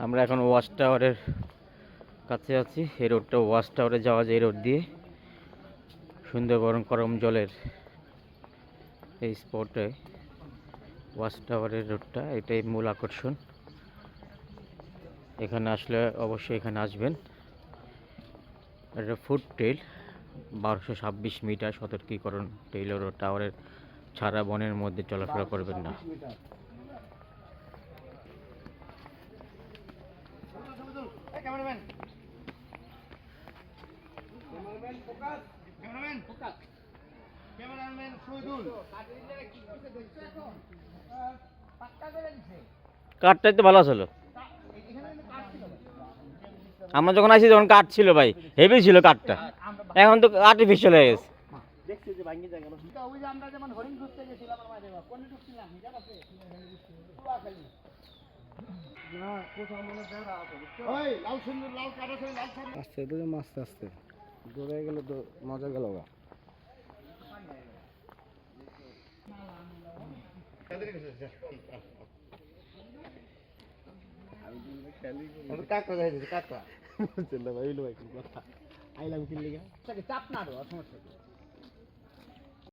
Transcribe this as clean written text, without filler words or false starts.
আমরা এখন ওয়াচ টাওয়ারের কাছে আছি। এই রোডটা ওয়াচ টাওয়ারে যাওয়া যায় এই রোড দিয়ে। সুন্দরবন করম জলের এই স্পটে ওয়াচ টাওয়ারের রোডটা, এটাই মূল আকর্ষণ। এখানে আসলে অবশ্যই এখানে আসবেন। এটা ফুট ট্রেল 1226 মিটার সতর্কীকরণ ট্রেল রোড টাওয়ারের ছাড়া বনের মধ্যে চলাফেরা করবেন না। কাঠটাই তো ভালো ছিল। আমরা যখন আসি তখন কাঠ ছিল ভাই, হেভি ছিল কাঠটা। এখন তো আর্টিফিশিয়াল হয়ে গেছে। আস্তে আস্তে দৌড়ে গেলে তো মজা গেল গা। কাকড়া যাইতেছে কাকড়া। ভাই কথা আইলাম কি লিগা চাপ না সমস্যা।